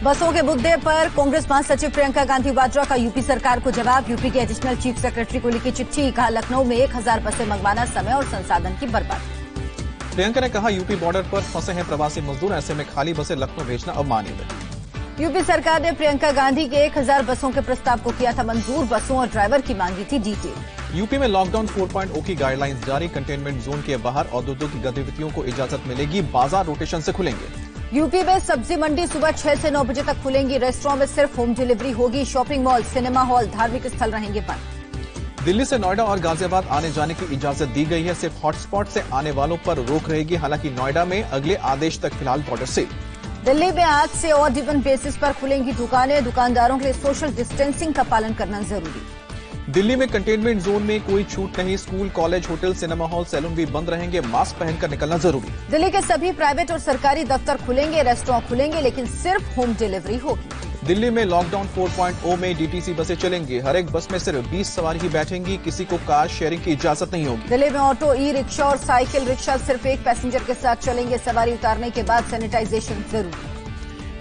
बसों के मुद्दे पर कांग्रेस महासचिव प्रियंका गांधी वाड्रा का यूपी सरकार को जवाब। यूपी के एडिशनल चीफ सेक्रेटरी को लिखी चिट्ठी, कहा लखनऊ में 1000 बसें मंगवाना समय और संसाधन की बर्बादी। प्रियंका ने कहा यूपी बॉर्डर पर फंसे हैं प्रवासी मजदूर, ऐसे में खाली बसें लखनऊ भेजना अमान्य है। यूपी सरकार ने प्रियंका गांधी के 1000 बसों के प्रस्ताव को किया था मंजूर। बसों और ड्राइवर की मांगी थी डिटेल। यूपी में लॉकडाउन 4.0 की गाइडलाइंस जारी। कंटेनमेंट जोन के बाहर औद्योगिक गतिविधियों को इजाजत मिलेगी। बाजार रोटेशन से खुलेंगे। यूपी में सब्जी मंडी सुबह 6 से 9 बजे तक खुलेंगी। रेस्टोरेंट में सिर्फ होम डिलीवरी होगी। शॉपिंग मॉल, सिनेमा हॉल, धार्मिक स्थल रहेंगे बंद। दिल्ली से नोएडा और गाजियाबाद आने जाने की इजाजत दी गई है। सिर्फ हॉटस्पॉट से आने वालों पर रोक रहेगी। हालांकि नोएडा में अगले आदेश तक फिलहाल बॉर्डर सील। दिल्ली में आज से ऑड इवन बेसिस पर खुलेंगी दुकानें। दुकानदारों के लिए सोशल डिस्टेंसिंग का पालन करना जरूरी। दिल्ली में कंटेनमेंट जोन में कोई छूट नहीं। School, college, hotel, cinema hall, salon भी बंद रहेंगे। मास्क पहनकर निकलना जरूरी। दिल्ली के सभी प्राइवेट और सरकारी दफ्तर खुलेंगे। रेस्टोरेंट खुलेंगे, लेकिन सिर्फ होम डिलीवरी होगी। दिल्ली में लॉकडाउन 4.0 में डीटीसी बसें चलेंगी। हर एक बस में सिर्फ 20 सवारी ही बैठेंगी। किसी को कार शेयरिंग की इजाजत नहीं होगी। दिल्ली में ऑटो, ई रिक्शा और साइकिल रिक्शा सिर्फ एक पैसेंजर के साथ चलेंगे। सवारी उतारने के बाद सैनिटाइजेशन जरूरी।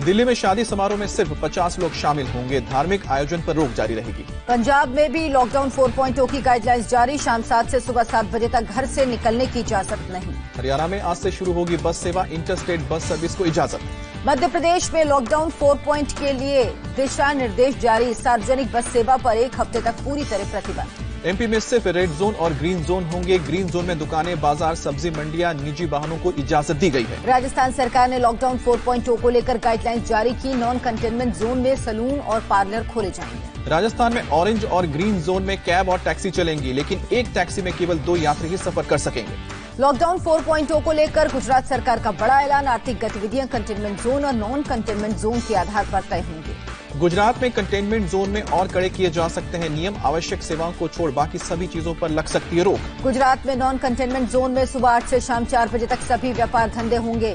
दिल्ली में शादी समारोह में सिर्फ 50 लोग शामिल होंगे। धार्मिक आयोजन पर रोक जारी रहेगी। पंजाब में भी लॉकडाउन 4.0 की गाइडलाइंस जारी। शाम 7 से सुबह 7 बजे तक घर से निकलने की इजाजत नहीं। हरियाणा में आज से शुरू होगी बस सेवा। इंटरस्टेट बस सर्विस को इजाजत। मध्य प्रदेश में लॉकडाउन 4.0 के लिए दिशा निर्देश जारी। सार्वजनिक बस सेवा पर 1 हफ्ते तक पूरी तरह प्रतिबंध। एमपी में सिर्फ रेड जोन और ग्रीन जोन होंगे। ग्रीन जोन में दुकानें, बाजार, सब्जी मंडियां, निजी वाहनों को इजाजत दी गई है। राजस्थान सरकार ने लॉकडाउन 4.0 को लेकर गाइडलाइंस जारी की। नॉन कंटेनमेंट जोन में सैलून और पार्लर खोले जाएंगे। राजस्थान में ऑरेंज और ग्रीन जोन में कैब और टैक्सी चलेंगी, लेकिन एक टैक्सी में केवल 2 यात्री ही सफर कर सकेंगे। लॉकडाउन 4.0 को लेकर गुजरात सरकार का बड़ा ऐलान। आर्थिक गतिविधियां कंटेनमेंट जोन और नॉन कंटेनमेंट जोन के आधार पर तय होंगी। गुजरात में कंटेनमेंट जोन में और कड़े किए जा सकते हैं नियम। आवश्यक सेवाओं को छोड़ बाकी सभी चीजों पर लग सकती है रोक। गुजरात में नॉन कंटेनमेंट जोन में सुबह 8 से शाम 4 बजे तक सभी व्यापार धंधे होंगे।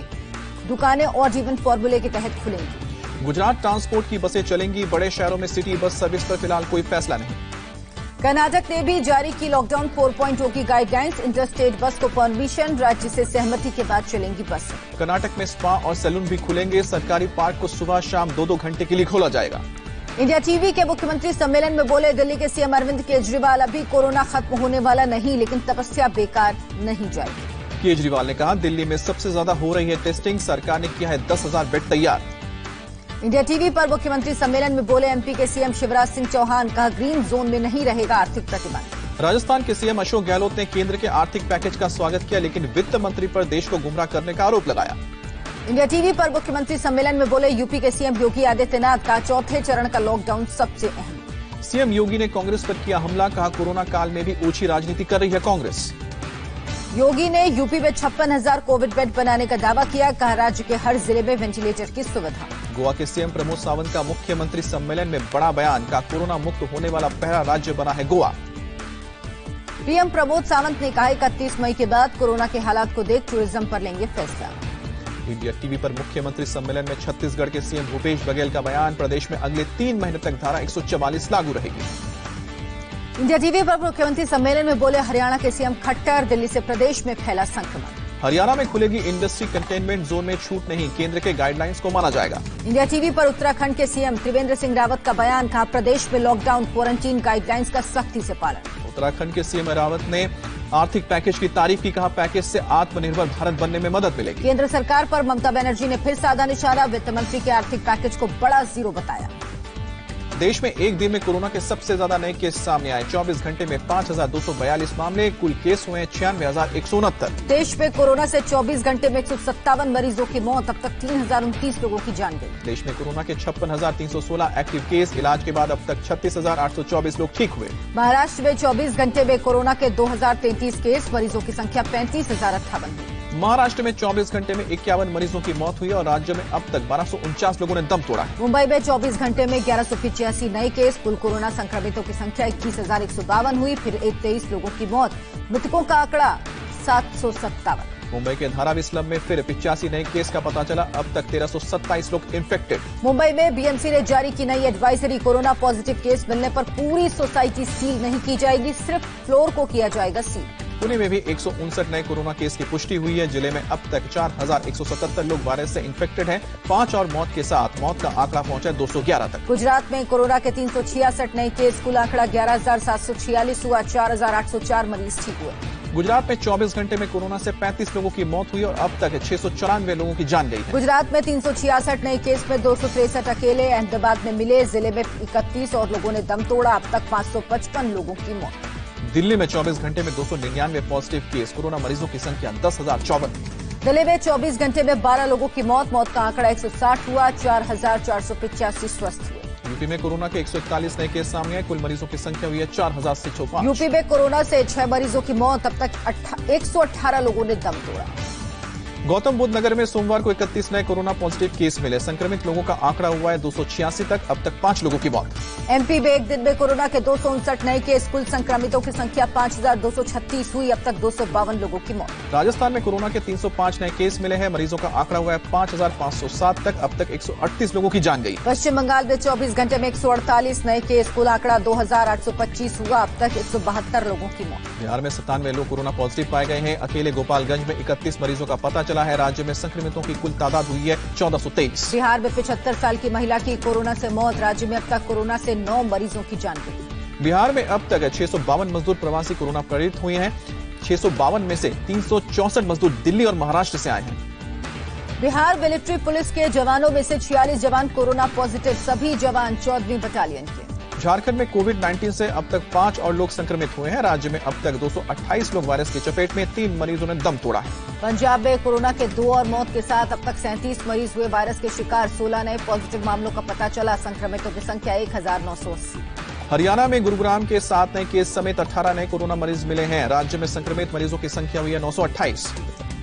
दुकानें ऑड इवन फॉर्मूले के तहत खुलेंगी। गुजरात ट्रांसपोर्ट की बसें चलेंगी। बड़े शहरों में सिटी बस सर्विस पर फिलहाल कोई फैसला नहीं। कर्नाटक ने भी जारी की लॉकडाउन 4.0 की गाइडलाइंस। इंटरस्टेट बस को परमिशन, राज्य से सहमति के बाद चलेंगी बस। कर्नाटक में स्पा और सैलून भी खुलेंगे। सरकारी पार्क को सुबह शाम 2-2 घंटे के लिए खोला जाएगा। इंडिया टीवी के मुख्यमंत्री सम्मेलन में बोले दिल्ली के सीएम अरविंद केजरीवाल, अभी कोरोना खत्म होने वाला नहीं, लेकिन तपस्या बेकार नहीं जाएगी। केजरीवाल ने कहा दिल्ली में सबसे ज्यादा हो रही है टेस्टिंग। सरकार ने किया है 10,000 बेड तैयार। इंडिया टीवी पर मुख्यमंत्री सम्मेलन में बोले एमपी के सीएम शिवराज सिंह चौहान, कहा ग्रीन जोन में नहीं रहेगा आर्थिक प्रतिबंध। राजस्थान के सीएम अशोक गहलोत ने केंद्र के आर्थिक पैकेज का स्वागत किया, लेकिन वित्त मंत्री पर देश को गुमराह करने का आरोप लगाया। इंडिया टीवी पर मुख्यमंत्री सम्मेलन में बोले यूपी के सीएम योगी आदित्यनाथ, का चौथे चरण का लॉकडाउन सबसे अहम। सीएम योगी ने कांग्रेस पर किया हमला, कहा कोरोना काल में भी ओछी राजनीति कर रही है कांग्रेस। योगी ने यूपी में 56,000 कोविड बेड बनाने का दावा किया, कहा राज्य के हर जिले में वेंटिलेटर की सुविधा। गोवा के सीएम प्रमोद सावंत का मुख्यमंत्री सम्मेलन में बड़ा बयान, का कोरोना मुक्त होने वाला पहला राज्य बना है गोवा। पीएम प्रमोद सावंत ने कहा 31 मई के बाद कोरोना के हालात को देख टूरिज्म पर लेंगे फैसला। इंडिया टीवी पर मुख्यमंत्री सम्मेलन में छत्तीसगढ़ के सीएम भूपेश बघेल का बयान, प्रदेश में अगले 3 महीने तक धारा 144 लागू रहेगी। इंडिया टीवी पर मुख्यमंत्री सम्मेलन में बोले हरियाणा के सीएम खट्टर, दिल्ली से प्रदेश में फैला संक्रमण। हरियाणा में खुलेगी इंडस्ट्री। कंटेनमेंट जोन में छूट नहीं, केंद्र के गाइडलाइंस को माना जाएगा। इंडिया टीवी पर उत्तराखंड के सीएम त्रिवेंद्र सिंह रावत का बयान, कहा प्रदेश में लॉकडाउन क्वारंटीन गाइडलाइंस का सख्ती से पालन। उत्तराखंड के सीएम रावत ने आर्थिक पैकेज की तारीफ की, कहा पैकेज से आत्मनिर्भर भारत बनने में मदद मिलेगी। केंद्र सरकार पर ममता बनर्जी ने फिर साधा निशाना, वित्त मंत्री के आर्थिक पैकेज को बड़ा जीरो बताया। देश में एक दिन में कोरोना के सबसे ज्यादा नए केस सामने आए। 24 घंटे में 5,242 मामले, कुल केस हुए 96,169। देश में कोरोना से 24 घंटे में 157 मरीजों की मौत, अब तक 3,029 लोगों की जान गई। देश में कोरोना के 56,316 एक्टिव केस, इलाज के बाद अब तक 36,824 लोग ठीक हुए। महाराष्ट्र में 24 घंटे में कोरोना के 2,033 केस, मरीजों की संख्या 35,058 हुई। महाराष्ट्र में 24 घंटे में 51 मरीजों की मौत हुई और राज्य में अब तक 1249 लोगों ने दम तोड़ा। मुंबई में 24 घंटे में 1185 नए केस, कुल कोरोना संक्रमितों की संख्या 21,152 हुई, फिर 23 लोगों की मौत, मृतकों का आंकड़ा 757। मुंबई के धारावी स्लम में फिर 85 नए केस का पता चला, अब तक 1327 लोग इन्फेक्टेड। मुंबई में बीएमसी ने जारी की नई एडवाइजरी, कोरोना पॉजिटिव केस मिलने पर पूरी सोसाइटी सील नहीं की जाएगी, सिर्फ फ्लोर को किया जाएगा सील। पुणे में भी 159 नए कोरोना केस की पुष्टि हुई है। जिले में अब तक 4177 लोग वायरस से इन्फेक्टेड हैं। 5 और मौत के साथ मौत का आंकड़ा पहुंचा 211 तक। गुजरात में कोरोना के 366 नए केस, कुल आंकड़ा 11,746 हुआ। 4,804 मरीज ठीक हुए। गुजरात में 24 घंटे में कोरोना से 35 लोगों की मौत हुई और अब तक 694 लोगों की जान गई है। गुजरात में 366 नए केस में 263 अकेले अहमदाबाद में मिले। जिले में 31 और लोगों ने दम तोड़ा। अब तक 555 लोगों की मौत। दिल्ली में 24 घंटे में 299 पॉजिटिव केस, कोरोना मरीजों की संख्या 10,054। दिल्ली में 24 घंटे में 12 लोगों की मौत का आंकड़ा 160 हुआ। 4,485 स्वस्थ हुए। यूपी में कोरोना के 141 नए केस सामने आए। कुल मरीजों की संख्या हुई है 4,605। यूपी में कोरोना से 6 मरीजों की मौत। अब तक 118 लोगों ने दम तोड़ा। गौतम बुद्ध नगर में सोमवार को 31 नए कोरोना पॉजिटिव केस मिले। संक्रमित लोगों का आंकड़ा हुआ है 286 तक। अब तक 5 लोगों की मौत। एमपी में एक दिन में कोरोना के 259 नए केस, कुल संक्रमितों की संख्या 5,236 हुई। अब तक 252 लोगों की मौत। राजस्थान में कोरोना के 305 नए केस मिले हैं। मरीजों का आंकड़ा हुआ है 5,507 तक। अब तक 138 लोगों की जान गई। पश्चिम बंगाल में 24 घंटे में 148 नए केस, कुल आंकड़ा 2,825 हुआ। अब तक 172 लोगों की मौत। बिहार में 97 लोग कोरोना पॉजिटिव पाए गए हैं। अकेले गोपालगंज में 31 मरीजों का पता चला है। राज्य में संक्रमितों की कुल तादाद हुई है 1423। बिहार में 75 साल की महिला की कोरोना से मौत। राज्य में अब तक कोरोना से 9 मरीजों की जान गई। बिहार में अब तक 652 मजदूर प्रवासी कोरोना पीड़ित हुए हैं। 652 में से 364 मजदूर दिल्ली और महाराष्ट्र से आए हैं। बिहार मिलिट्री पुलिस के जवानों में से 46 जवान कोरोना पॉजिटिव, सभी जवान 14वीं बटालियन के। झारखंड में कोविड-19 से अब तक 5 और लोग संक्रमित हुए हैं। राज्य में अब तक 228 लोग वायरस की चपेट में, 3 मरीजों ने दम तोड़ा है। पंजाब में कोरोना के 2 और मौत के साथ अब तक 37 मरीज हुए वायरस के शिकार। 16 नए पॉजिटिव मामलों का पता चला। संक्रमितों की संख्या 1,980। हरियाणा में गुरुग्राम के 7 नए केस समेत 18 नए कोरोना मरीज मिले हैं। राज्य में संक्रमित मरीजों की संख्या हुई है 928।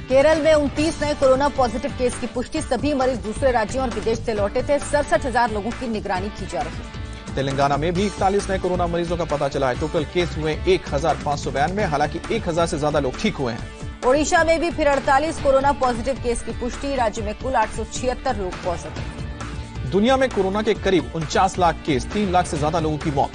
केरल में 29 नए कोरोना पॉजिटिव केस की पुष्टि। सभी मरीज दूसरे राज्यों और विदेश से लौटे थे। 67,000 लोगों की निगरानी की जा रही है। तेलंगाना में भी 41 नए कोरोना मरीजों का पता चला है। टोटल केस हुए 1,592। हालांकि 1,000 से ज्यादा लोग ठीक हुए हैं। ओडिशा में भी फिर 48 कोरोना पॉजिटिव केस की पुष्टि। राज्य में कुल 876 लोग पॉजिटिव। दुनिया में कोरोना के करीब 49 लाख केस, 3 लाख से ज्यादा लोगों की मौत।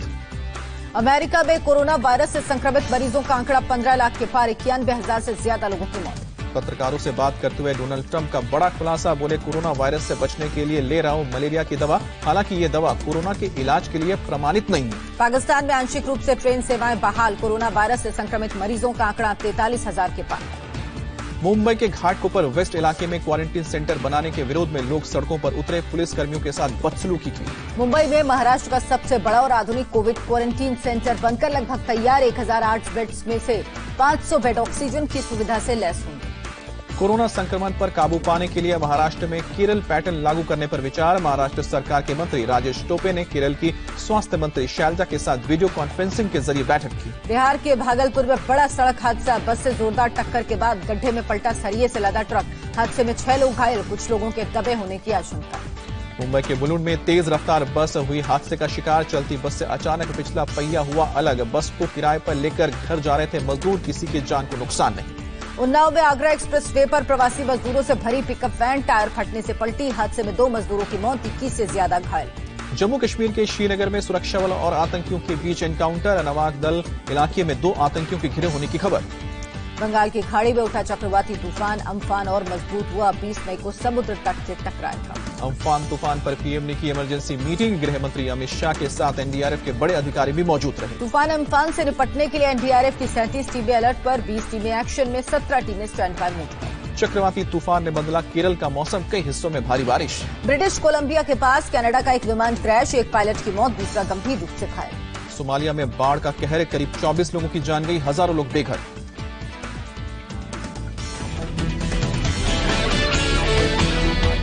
अमेरिका में कोरोना वायरस से संक्रमित मरीजों का आंकड़ा 15 लाख के पार। 91,000 से ज्यादा लोगों की मौत। पत्रकारों से बात करते हुए डोनाल्ड ट्रंप का बड़ा खुलासा। बोले, कोरोना वायरस से बचने के लिए ले रहा हूं मलेरिया की दवा। हालांकि ये दवा कोरोना के इलाज के लिए प्रमाणित नहीं है। पाकिस्तान में आंशिक रूप से ट्रेन सेवाएं बहाल। कोरोना वायरस से संक्रमित मरीजों का आंकड़ा 43,000 के पार। मुंबई के घाटकोपर वेस्ट इलाके में क्वारंटीन सेंटर बनाने के विरोध में लोग सड़कों पर उतरे। पुलिस कर्मियों के साथ बदसलूकी की। मुंबई में महाराष्ट्र का सबसे बड़ा और आधुनिक कोविड क्वारंटीन सेंटर बनकर लगभग तैयार। 1,008 बेड्स में से 500 बेड ऑक्सीजन की सुविधा से लैस होंगे। कोरोना संक्रमण पर काबू पाने के लिए महाराष्ट्र में केरल पैटर्न लागू करने पर विचार। महाराष्ट्र सरकार के मंत्री राजेश टोपे ने केरल की स्वास्थ्य मंत्री शैलजा के साथ वीडियो कॉन्फ्रेंसिंग के जरिए बैठक की। बिहार के भागलपुर में बड़ा सड़क हादसा। बस से जोरदार टक्कर के बाद गड्ढे में पलटा सरिये से लदा ट्रक। हादसे में 6 लोग घायल, कुछ लोगों के दबे होने की आशंका। मुंबई के बुलुंड में तेज रफ्तार बस हुई हादसे का शिकार। चलती बस से अचानक पिछला पहिया हुआ अलग। बस को किराए पर लेकर घर जा रहे थे मजदूर, किसी की जान को नुकसान नहीं। उन्नाव में आगरा एक्सप्रेस वे पर प्रवासी मजदूरों से भरी पिकअप वैन टायर फटने से पलटी। हादसे में 2 मजदूरों की मौत, 21 से ज्यादा घायल। जम्मू कश्मीर के श्रीनगर में सुरक्षा बल और आतंकियों के बीच एनकाउंटर। नवाक दल इलाके में 2 आतंकियों के घिरे होने की खबर। बंगाल की खाड़ी में उठा चक्रवाती तूफान अम्फान और मजबूत हुआ। 20 मई को समुद्र तट से टकराएगा। अम्फान तूफान पर पीएम ने की इमरजेंसी मीटिंग। गृह मंत्री अमित शाह के साथ एनडीआरएफ के बड़े अधिकारी भी मौजूद रहे। तूफान अम्फान से निपटने के लिए एनडीआरएफ की 37 टीमें अलर्ट पर, 20 टीमें एक्शन में, 17 टीमें स्टैंड बाय मोड पर। चक्रवाती तूफान ने बदला केरल का मौसम, कई हिस्सों में भारी बारिश। ब्रिटिश कोलंबिया के पास कनाडा का एक विमान क्रैश। एक पायलट की मौत, दूसरा गंभीर रूप से घायल। सोमालिया में बाढ़ का कहर, करीब 24 लोगों की जान गई, हजारों लोग बेघर।